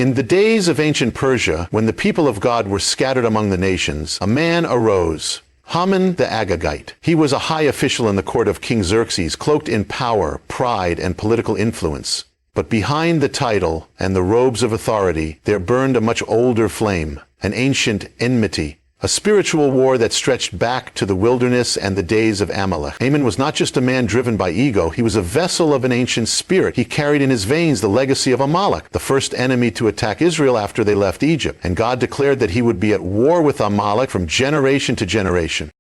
In the days of ancient Persia, when the people of God were scattered among the nations, a man arose, Haman the Agagite. He was a high official in the court of King Xerxes, cloaked in power, pride, and political influence. But behind the title and the robes of authority, there burned a much older flame, an ancient enmity, a spiritual war that stretched back to the wilderness and the days of Amalek. Haman was not just a man driven by ego, he was a vessel of an ancient spirit. He carried in his veins the legacy of Amalek, the first enemy to attack Israel after they left Egypt. And God declared that he would be at war with Amalek from generation to generation.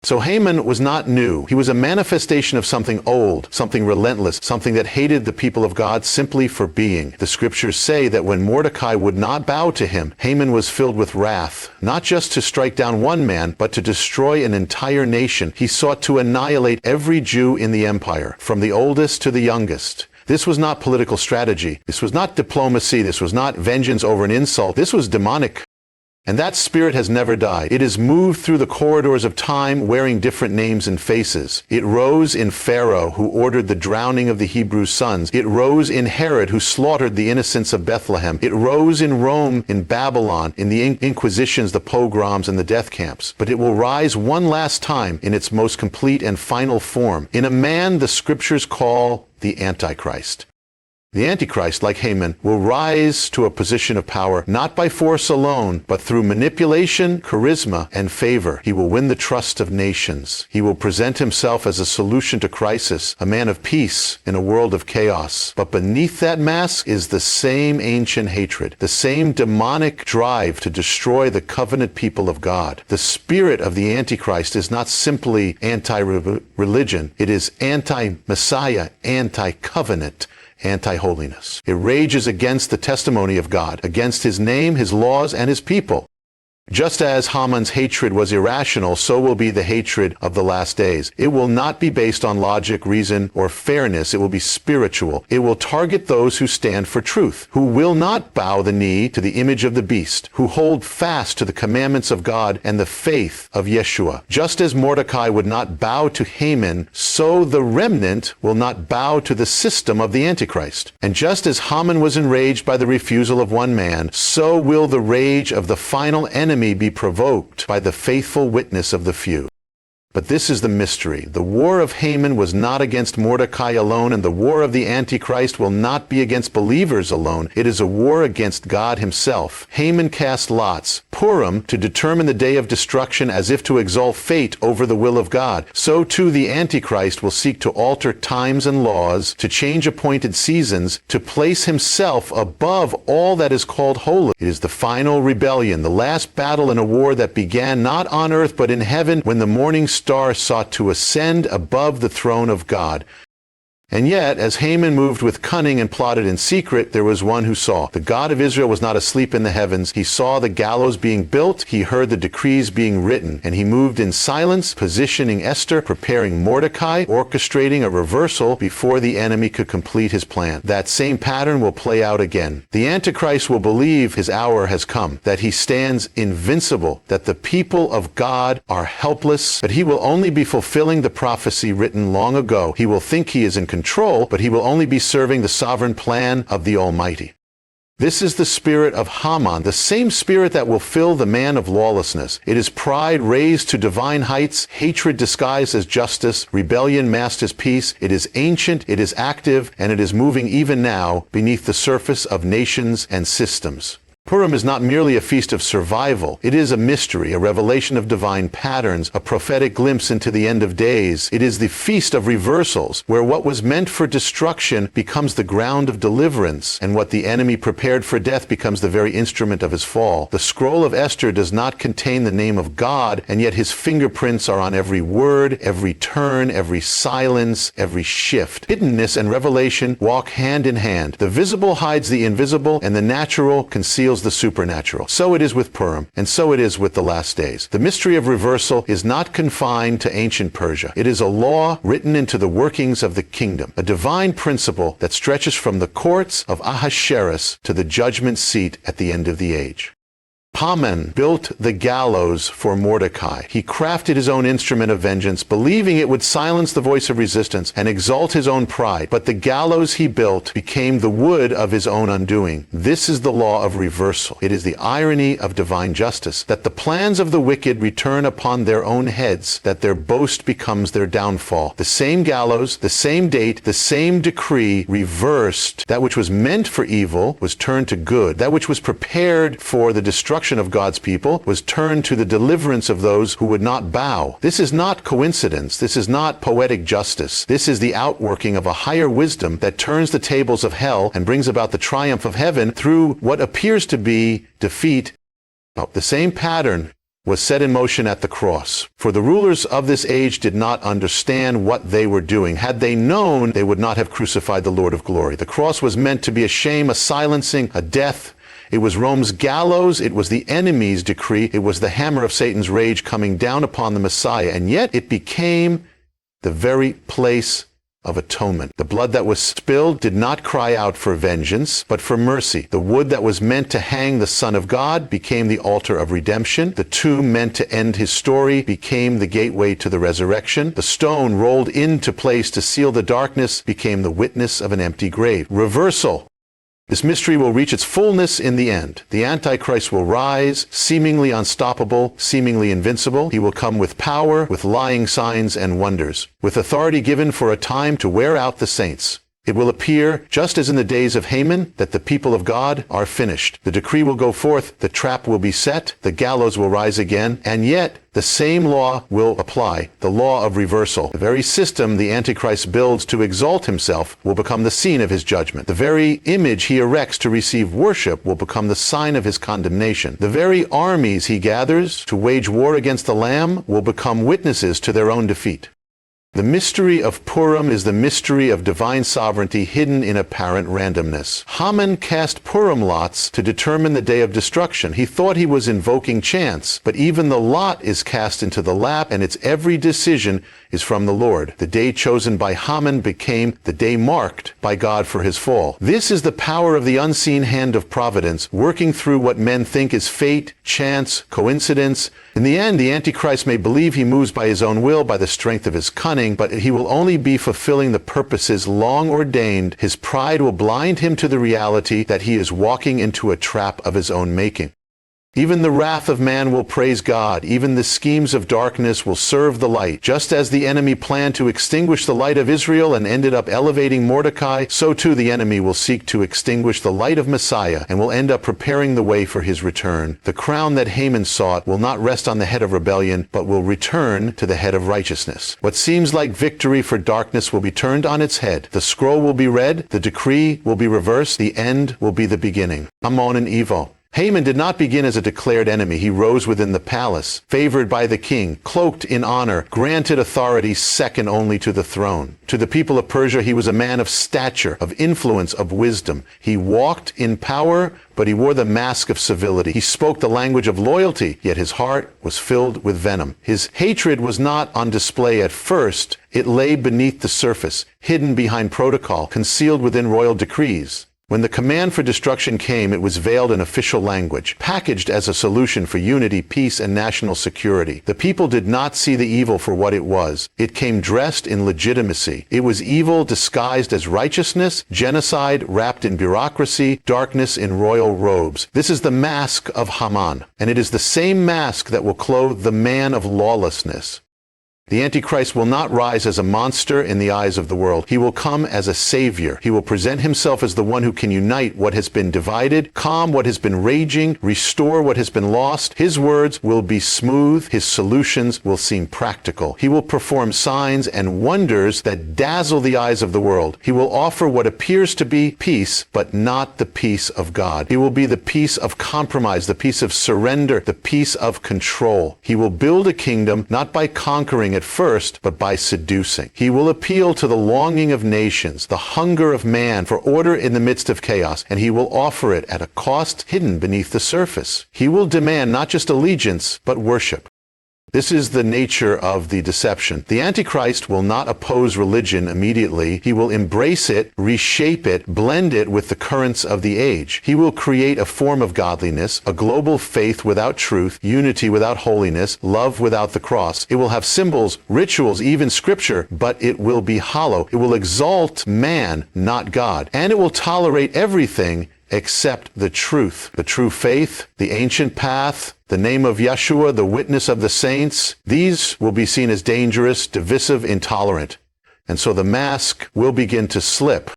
So Haman was not new. He was a manifestation of something old, something relentless, something that hated the people of God simply for being. The scriptures say that when Mordecai would not bow to him, Haman was filled with wrath, not just to strike down one man, but to destroy an entire nation. He sought to annihilate every Jew in the empire, from the oldest to the youngest. This was not political strategy. This was not diplomacy. This was not vengeance over an insult. This was demonic. And that spirit has never died. It has moved through the corridors of time wearing different names and faces. It rose in Pharaoh, who ordered the drowning of the Hebrew sons. It rose in Herod, who slaughtered the innocents of Bethlehem. It rose in Rome, in Babylon, in the Inquisitions, the pogroms, and the death camps. But it will rise one last time in its most complete and final form, in a man the scriptures call the Antichrist. The Antichrist, like Haman, will rise to a position of power not by force alone, but through manipulation, charisma, and favor. He will win the trust of nations. He will present himself as a solution to crisis, a man of peace in a world of chaos. But beneath that mask is the same ancient hatred, the same demonic drive to destroy the covenant people of God. The spirit of the Antichrist is not simply anti-religion. It is anti-Messiah, anti-covenant, anti-holiness. It rages against the testimony of God, against his name, his laws, and his people. Just as Haman's hatred was irrational, so will be the hatred of the last days. It will not be based on logic, reason, or fairness. It will be spiritual. It will target those who stand for truth, who will not bow the knee to the image of the beast, who hold fast to the commandments of God and the faith of Yeshua. Just as Mordecai would not bow to Haman, so the remnant will not bow to the system of the Antichrist. And just as Haman was enraged by the refusal of one man, so will the rage of the final enemy be provoked by the faithful witness of the few. But this is the mystery. The war of Haman was not against Mordecai alone, and the war of the Antichrist will not be against believers alone. It is a war against God himself. Haman cast lots, Purim, to determine the day of destruction as if to exalt fate over the will of God. So too the Antichrist will seek to alter times and laws, to change appointed seasons, to place himself above all that is called holy. It is the final rebellion, the last battle in a war that began not on earth but in heaven, when the morning star sought to ascend above the throne of God. And yet, as Haman moved with cunning and plotted in secret, there was one who saw. The God of Israel was not asleep in the heavens. He saw the gallows being built. He heard the decrees being written. And he moved in silence, positioning Esther, preparing Mordecai, orchestrating a reversal before the enemy could complete his plan. That same pattern will play out again. The Antichrist will believe his hour has come, that he stands invincible, that the people of God are helpless, but he will only be fulfilling the prophecy written long ago. He will think he is in control, but he will only be serving the sovereign plan of the Almighty. This is the spirit of Haman, the same spirit that will fill the man of lawlessness. It is pride raised to divine heights, hatred disguised as justice, rebellion masked as peace. It is ancient, it is active, and it is moving even now beneath the surface of nations and systems. Purim is not merely a feast of survival. It is a mystery, a revelation of divine patterns, a prophetic glimpse into the end of days. It is the feast of reversals, where what was meant for destruction becomes the ground of deliverance, and what the enemy prepared for death becomes the very instrument of his fall. The scroll of Esther does not contain the name of God, and yet his fingerprints are on every word, every turn, every silence, every shift. Hiddenness and revelation walk hand in hand. The visible hides the invisible, and the natural conceals the supernatural. So it is with Purim, and so it is with the last days. The mystery of reversal is not confined to ancient Persia. It is a law written into the workings of the kingdom, a divine principle that stretches from the courts of Ahasuerus to the judgment seat at the end of the age. Haman built the gallows for Mordecai. He crafted his own instrument of vengeance, believing it would silence the voice of resistance and exalt his own pride. But the gallows he built became the wood of his own undoing. This is the law of reversal. It is the irony of divine justice, that the plans of the wicked return upon their own heads, that their boast becomes their downfall. The same gallows, the same date, the same decree reversed. That which was meant for evil was turned to good. That which was prepared for the destruction of God's people was turned to the deliverance of those who would not bow. This is not coincidence. This is not poetic justice. This is the outworking of a higher wisdom that turns the tables of hell and brings about the triumph of heaven through what appears to be defeat. The same pattern was set in motion at the cross. For the rulers of this age did not understand what they were doing. Had they known, they would not have crucified the Lord of glory. The cross was meant to be a shame, a silencing, a death. It was Rome's gallows. It was the enemy's decree. It was the hammer of Satan's rage coming down upon the Messiah. And yet it became the very place of atonement. The blood that was spilled did not cry out for vengeance, but for mercy. The wood that was meant to hang the Son of God became the altar of redemption. The tomb meant to end his story became the gateway to the resurrection. The stone rolled into place to seal the darkness became the witness of an empty grave. Reversal. This mystery will reach its fullness in the end. The Antichrist will rise, seemingly unstoppable, seemingly invincible. He will come with power, with lying signs and wonders, with authority given for a time to wear out the saints. It will appear, just as in the days of Haman, that the people of God are finished. The decree will go forth, the trap will be set, the gallows will rise again, and yet the same law will apply, the law of reversal. The very system the Antichrist builds to exalt himself will become the scene of his judgment. The very image he erects to receive worship will become the sign of his condemnation. The very armies he gathers to wage war against the Lamb will become witnesses to their own defeat. The mystery of Purim is the mystery of divine sovereignty hidden in apparent randomness. Haman cast Purim lots to determine the day of destruction. He thought he was invoking chance, but even the lot is cast into the lap, and its every decision is from the Lord. The day chosen by Haman became the day marked by God for his fall. This is the power of the unseen hand of providence, working through what men think is fate, chance, coincidence. In the end, the Antichrist may believe he moves by his own will, by the strength of his cunning, but he will only be fulfilling the purposes long ordained. His pride will blind him to the reality that he is walking into a trap of his own making. Even the wrath of man will praise God. Even the schemes of darkness will serve the light. Just as the enemy planned to extinguish the light of Israel and ended up elevating Mordecai, so too the enemy will seek to extinguish the light of Messiah and will end up preparing the way for his return. The crown that Haman sought will not rest on the head of rebellion, but will return to the head of righteousness. What seems like victory for darkness will be turned on its head. The scroll will be read, the decree will be reversed, the end will be the beginning. Ammon and Evo. Haman did not begin as a declared enemy. He rose within the palace, favored by the king, cloaked in honor, granted authority second only to the throne. To the people of Persia, he was a man of stature, of influence, of wisdom. He walked in power, but he wore the mask of civility. He spoke the language of loyalty, yet his heart was filled with venom. His hatred was not on display at first. It lay beneath the surface, hidden behind protocol, concealed within royal decrees. When the command for destruction came, it was veiled in official language, packaged as a solution for unity, peace, and national security. The people did not see the evil for what it was. It came dressed in legitimacy. It was evil disguised as righteousness, genocide wrapped in bureaucracy, darkness in royal robes. This is the mask of Haman, and it is the same mask that will clothe the man of lawlessness. The Antichrist will not rise as a monster in the eyes of the world. He will come as a savior. He will present himself as the one who can unite what has been divided, calm what has been raging, restore what has been lost. His words will be smooth. His solutions will seem practical. He will perform signs and wonders that dazzle the eyes of the world. He will offer what appears to be peace, but not the peace of God. He will be the peace of compromise, the peace of surrender, the peace of control. He will build a kingdom not by conquering at first, but by seducing. He will appeal to the longing of nations, the hunger of man for order in the midst of chaos, and he will offer it at a cost hidden beneath the surface. He will demand not just allegiance, but worship. This is the nature of the deception. The Antichrist will not oppose religion immediately. He will embrace it, reshape it, blend it with the currents of the age. He will create a form of godliness, a global faith without truth, unity without holiness, love without the cross. It will have symbols, rituals, even scripture, but it will be hollow. It will exalt man, not God. And it will tolerate everything except the truth, the true faith, the ancient path, the name of Yeshua, the witness of the saints. These will be seen as dangerous, divisive, intolerant. And so the mask will begin to slip.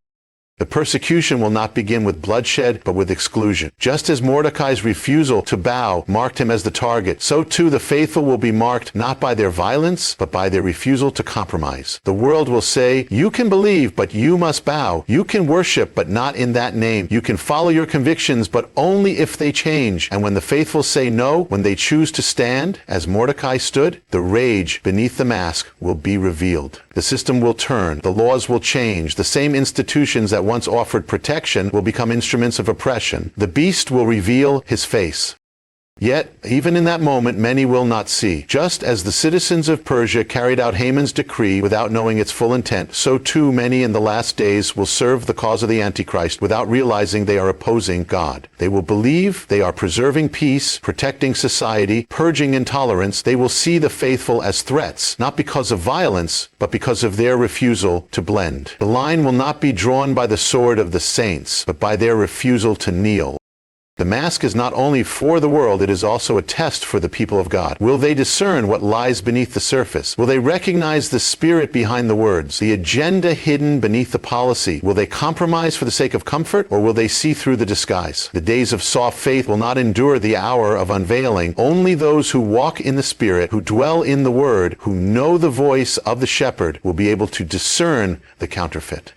The persecution will not begin with bloodshed, but with exclusion. Just as Mordecai's refusal to bow marked him as the target, so too the faithful will be marked not by their violence, but by their refusal to compromise. The world will say, you can believe, but you must bow. You can worship, but not in that name. You can follow your convictions, but only if they change. And when the faithful say no, when they choose to stand, as Mordecai stood, the rage beneath the mask will be revealed. The system will turn. The laws will change. The same institutions that once offered protection will become instruments of oppression. The beast will reveal his face. Yet, even in that moment, many will not see. Just as the citizens of Persia carried out Haman's decree without knowing its full intent, so too many in the last days will serve the cause of the Antichrist without realizing they are opposing God. They will believe they are preserving peace, protecting society, purging intolerance. They will see the faithful as threats, not because of violence, but because of their refusal to blend. The line will not be drawn by the sword of the saints, but by their refusal to kneel. The mask is not only for the world, it is also a test for the people of God. Will they discern what lies beneath the surface? Will they recognize the spirit behind the words, the agenda hidden beneath the policy? Will they compromise for the sake of comfort, or will they see through the disguise? The days of soft faith will not endure the hour of unveiling. Only those who walk in the Spirit, who dwell in the Word, who know the voice of the shepherd, will be able to discern the counterfeit.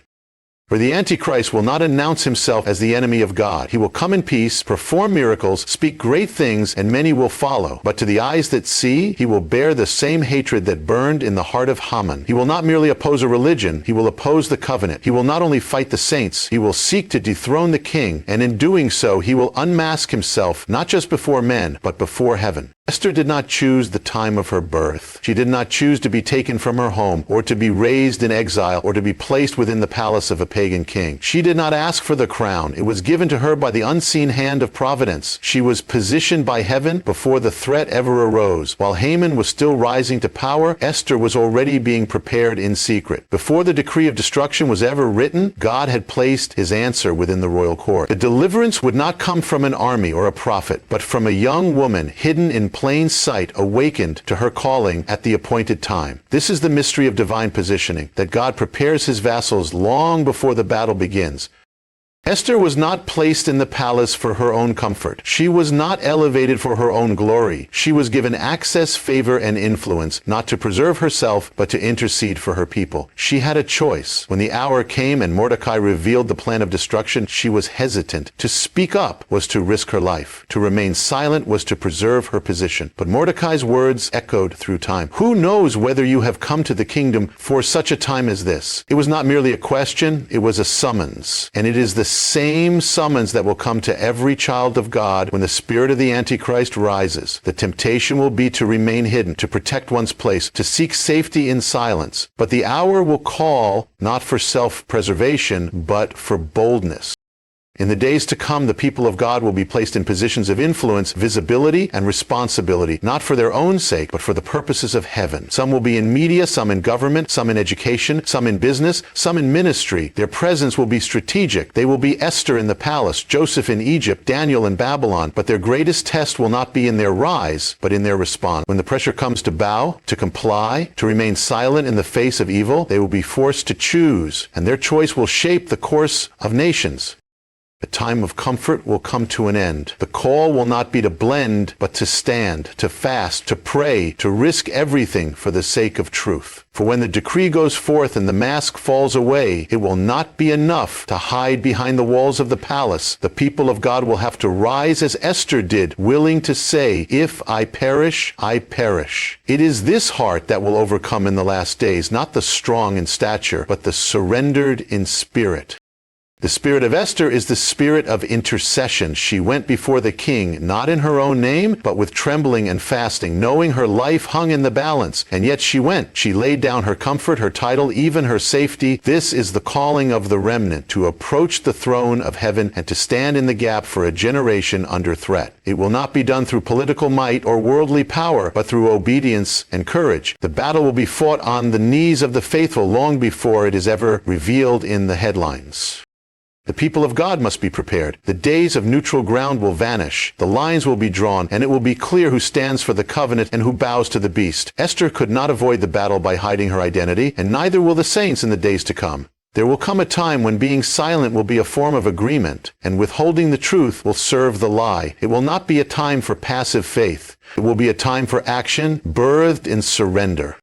For the Antichrist will not announce himself as the enemy of God. He will come in peace, perform miracles, speak great things, and many will follow. But to the eyes that see, he will bear the same hatred that burned in the heart of Haman. He will not merely oppose a religion, he will oppose the covenant. He will not only fight the saints, he will seek to dethrone the king, and in doing so, he will unmask himself, not just before men, but before heaven. Esther did not choose the time of her birth. She did not choose to be taken from her home, or to be raised in exile, or to be placed within the palace of a pagan king. She did not ask for the crown. It was given to her by the unseen hand of providence. She was positioned by heaven before the threat ever arose. While Haman was still rising to power, Esther was already being prepared in secret. Before the decree of destruction was ever written, God had placed his answer within the royal court. The deliverance would not come from an army or a prophet, but from a young woman hidden in plain sight, awakened to her calling at the appointed time. This is the mystery of divine positioning, that God prepares his vassals long before the battle begins. Esther was not placed in the palace for her own comfort. She was not elevated for her own glory. She was given access, favor, and influence, not to preserve herself, but to intercede for her people. She had a choice. When the hour came and Mordecai revealed the plan of destruction, she was hesitant. To speak up was to risk her life. To remain silent was to preserve her position. But Mordecai's words echoed through time. Who knows whether you have come to the kingdom for such a time as this? It was not merely a question, it was a summons. And it is the same summons that will come to every child of God when the spirit of the Antichrist rises. The temptation will be to remain hidden, to protect one's place, to seek safety in silence. But the hour will call not for self-preservation, but for boldness. In the days to come, the people of God will be placed in positions of influence, visibility, and responsibility, not for their own sake, but for the purposes of heaven. Some will be in media, some in government, some in education, some in business, some in ministry. Their presence will be strategic. They will be Esther in the palace, Joseph in Egypt, Daniel in Babylon. But their greatest test will not be in their rise, but in their response. When the pressure comes to bow, to comply, to remain silent in the face of evil, they will be forced to choose, and their choice will shape the course of nations. The time of comfort will come to an end. The call will not be to blend, but to stand, to fast, to pray, to risk everything for the sake of truth. For when the decree goes forth and the mask falls away, it will not be enough to hide behind the walls of the palace. The people of God will have to rise as Esther did, willing to say, if I perish, I perish. It is this heart that will overcome in the last days, not the strong in stature, but the surrendered in spirit. The spirit of Esther is the spirit of intercession. She went before the king, not in her own name, but with trembling and fasting, knowing her life hung in the balance. And yet she went. She laid down her comfort, her title, even her safety. This is the calling of the remnant, to approach the throne of heaven and to stand in the gap for a generation under threat. It will not be done through political might or worldly power, but through obedience and courage. The battle will be fought on the knees of the faithful long before it is ever revealed in the headlines. The people of God must be prepared. The days of neutral ground will vanish. The lines will be drawn, and it will be clear who stands for the covenant and who bows to the beast. Esther could not avoid the battle by hiding her identity, and neither will the saints in the days to come. There will come a time when being silent will be a form of agreement, and withholding the truth will serve the lie. It will not be a time for passive faith. It will be a time for action, birthed in surrender.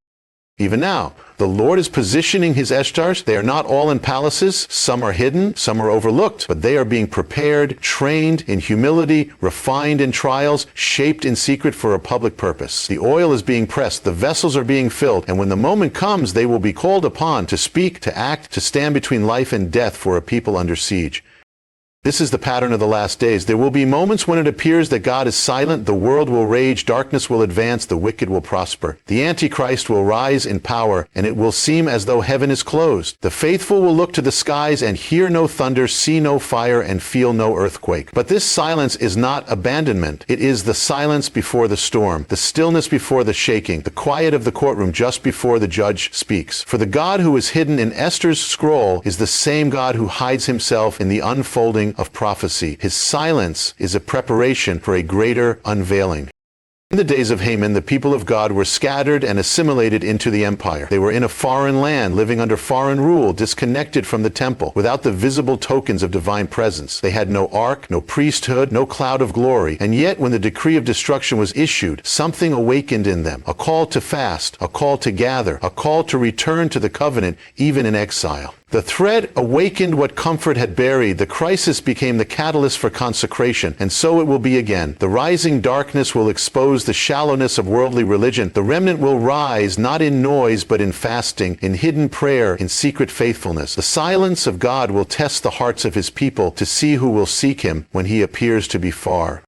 Even now, the Lord is positioning his Eshtars. They are not all in palaces. Some are hidden, some are overlooked, but they are being prepared, trained in humility, refined in trials, shaped in secret for a public purpose. The oil is being pressed, the vessels are being filled, and when the moment comes, they will be called upon to speak, to act, to stand between life and death for a people under siege. This is the pattern of the last days. There will be moments when it appears that God is silent, the world will rage, darkness will advance, the wicked will prosper. The Antichrist will rise in power, and it will seem as though heaven is closed. The faithful will look to the skies and hear no thunder, see no fire, and feel no earthquake. But this silence is not abandonment. It is the silence before the storm, the stillness before the shaking, the quiet of the courtroom just before the judge speaks. For the God who is hidden in Esther's scroll is the same God who hides himself in the unfolding of prophecy. His silence is a preparation for a greater unveiling. In the days of Haman, the people of God were scattered and assimilated into the empire. They were in a foreign land, living under foreign rule, disconnected from the temple, without the visible tokens of divine presence. They had no ark, no priesthood, no cloud of glory. And yet, when the decree of destruction was issued, something awakened in them. A call to fast, a call to gather, a call to return to the covenant, even in exile. The threat awakened what comfort had buried. The crisis became the catalyst for consecration, and so it will be again. The rising darkness will expose the shallowness of worldly religion. The remnant will rise, not in noise, but in fasting, in hidden prayer, in secret faithfulness. The silence of God will test the hearts of his people to see who will seek him when he appears to be far.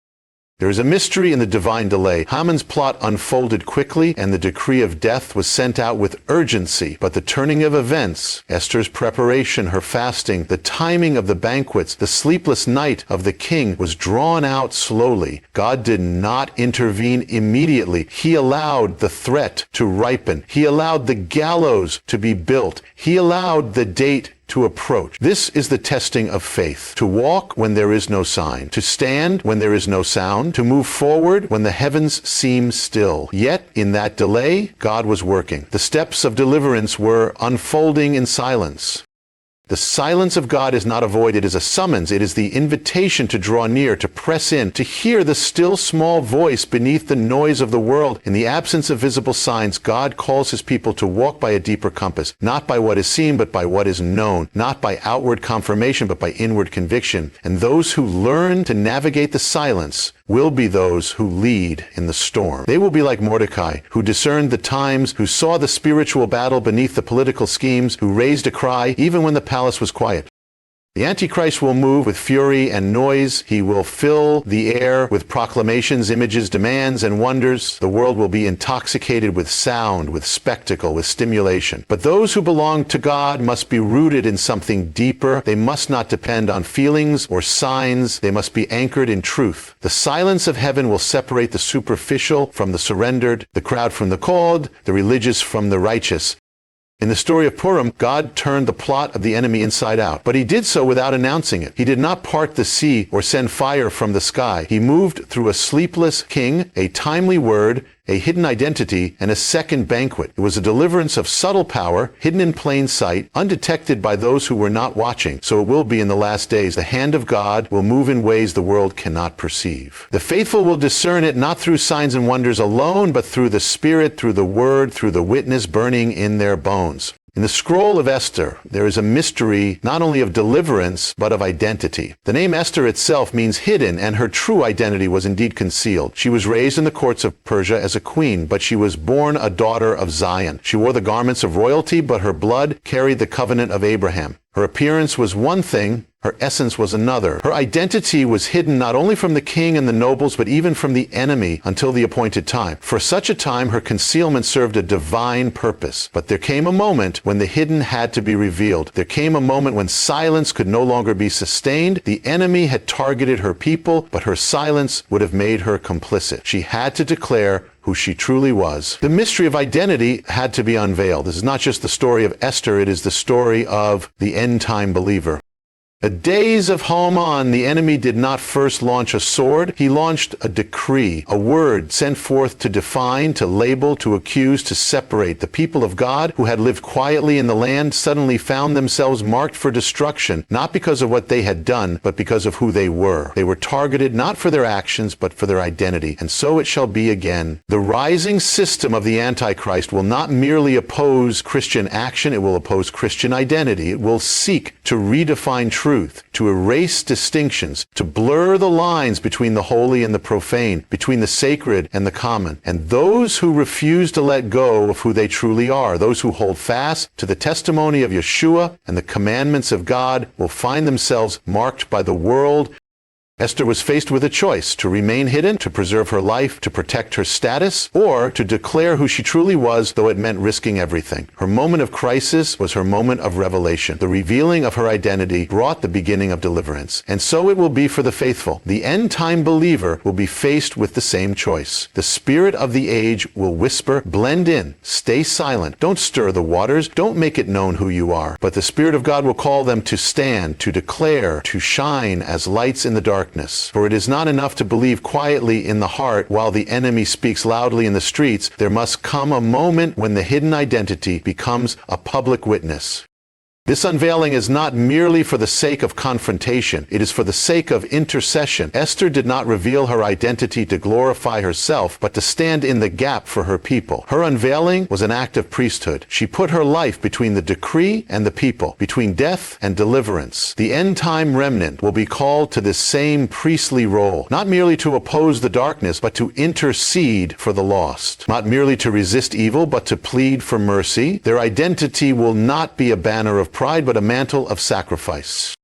There is a mystery in the divine delay. Haman's plot unfolded quickly, and the decree of death was sent out with urgency. But the turning of events, Esther's preparation, her fasting, the timing of the banquets, the sleepless night of the king was drawn out slowly. God did not intervene immediately. He allowed the threat to ripen. He allowed the gallows to be built. He allowed the date to approach. This is the testing of faith. To walk when there is no sign. To stand when there is no sound. To move forward when the heavens seem still. Yet, in that delay, God was working. The steps of deliverance were unfolding in silence. The silence of God is not a void, it is a summons. It is the invitation to draw near, to press in, to hear the still small voice beneath the noise of the world. In the absence of visible signs, God calls his people to walk by a deeper compass, not by what is seen, but by what is known, not by outward confirmation, but by inward conviction. And those who learn to navigate the silence will be those who lead in the storm. They will be like Mordecai, who discerned the times, who saw the spiritual battle beneath the political schemes, who raised a cry even when the palace was quiet. The Antichrist will move with fury and noise. He will fill the air with proclamations, images, demands, and wonders. The world will be intoxicated with sound, with spectacle, with stimulation. But those who belong to God must be rooted in something deeper. They must not depend on feelings or signs. They must be anchored in truth. The silence of heaven will separate the superficial from the surrendered, the crowd from the called, the religious from the righteous. In the story of Purim, God turned the plot of the enemy inside out, but he did so without announcing it. He did not part the sea or send fire from the sky. He moved through a sleepless king, a timely word, a hidden identity, and a second banquet. It was a deliverance of subtle power, hidden in plain sight, undetected by those who were not watching. So it will be in the last days. The hand of God will move in ways the world cannot perceive. The faithful will discern it not through signs and wonders alone, but through the Spirit, through the Word, through the witness burning in their bones. In the scroll of Esther, there is a mystery not only of deliverance, but of identity. The name Esther itself means hidden, and her true identity was indeed concealed. She was raised in the courts of Persia as a queen, but she was born a daughter of Zion. She wore the garments of royalty, but her blood carried the covenant of Abraham. Her appearance was one thing, her essence was another. Her identity was hidden not only from the king and the nobles, but even from the enemy until the appointed time. For such a time, her concealment served a divine purpose. But there came a moment when the hidden had to be revealed. There came a moment when silence could no longer be sustained. The enemy had targeted her people, but her silence would have made her complicit. She had to declare who she truly was. The mystery of identity had to be unveiled. This is not just the story of Esther, it is the story of the end-time believer. The days of Haman, the enemy did not first launch a sword. He launched a decree, a word sent forth to define, to label, to accuse, to separate. The people of God who had lived quietly in the land suddenly found themselves marked for destruction, not because of what they had done, but because of who they were. They were targeted not for their actions, but for their identity. And so it shall be again. The rising system of the Antichrist will not merely oppose Christian action, it will oppose Christian identity. It will seek to redefine truth, to erase distinctions, to blur the lines between the holy and the profane, between the sacred and the common. And those who refuse to let go of who they truly are, those who hold fast to the testimony of Yeshua and the commandments of God, will find themselves marked by the world. Esther was faced with a choice: to remain hidden, to preserve her life, to protect her status, or to declare who she truly was, though it meant risking everything. Her moment of crisis was her moment of revelation. The revealing of her identity brought the beginning of deliverance. And so it will be for the faithful. The end-time believer will be faced with the same choice. The spirit of the age will whisper, blend in, stay silent, don't stir the waters, don't make it known who you are. But the Spirit of God will call them to stand, to declare, to shine as lights in the dark. For it is not enough to believe quietly in the heart while the enemy speaks loudly in the streets. There must come a moment when the hidden identity becomes a public witness. This unveiling is not merely for the sake of confrontation. It is for the sake of intercession. Esther did not reveal her identity to glorify herself, but to stand in the gap for her people. Her unveiling was an act of priesthood. She put her life between the decree and the people, between death and deliverance. The end-time remnant will be called to this same priestly role, not merely to oppose the darkness, but to intercede for the lost. Not merely to resist evil, but to plead for mercy. Their identity will not be a banner of pride, but a mantle of sacrifice.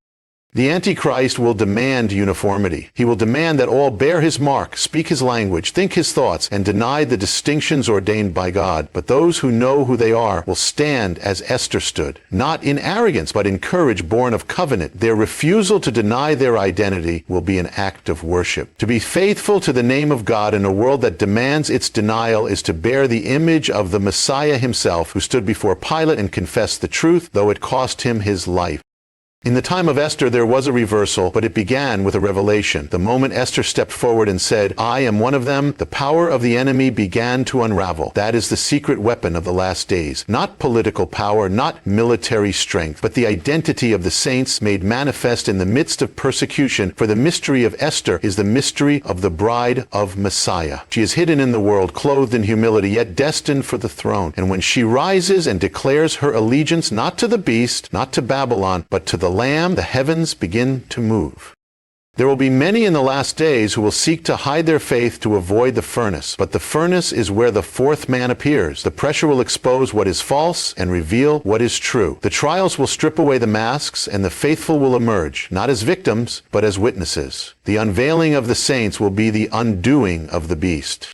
The Antichrist will demand uniformity. He will demand that all bear his mark, speak his language, think his thoughts, and deny the distinctions ordained by God. But those who know who they are will stand as Esther stood, not in arrogance, but in courage born of covenant. Their refusal to deny their identity will be an act of worship. To be faithful to the name of God in a world that demands its denial is to bear the image of the Messiah himself, who stood before Pilate and confessed the truth, though it cost him his life. In the time of Esther, there was a reversal, but it began with a revelation. The moment Esther stepped forward and said, I am one of them, the power of the enemy began to unravel. That is the secret weapon of the last days. Not political power, not military strength, but the identity of the saints made manifest in the midst of persecution. For the mystery of Esther is the mystery of the bride of Messiah. She is hidden in the world, clothed in humility, yet destined for the throne. And when she rises and declares her allegiance not to the beast, not to Babylon, but to the Lamb, the heavens begin to move. There will be many in the last days who will seek to hide their faith to avoid the furnace. But the furnace is where the fourth man appears. The pressure will expose what is false and reveal what is true. The trials will strip away the masks, and the faithful will emerge, not as victims, but as witnesses. The unveiling of the saints will be the undoing of the beast.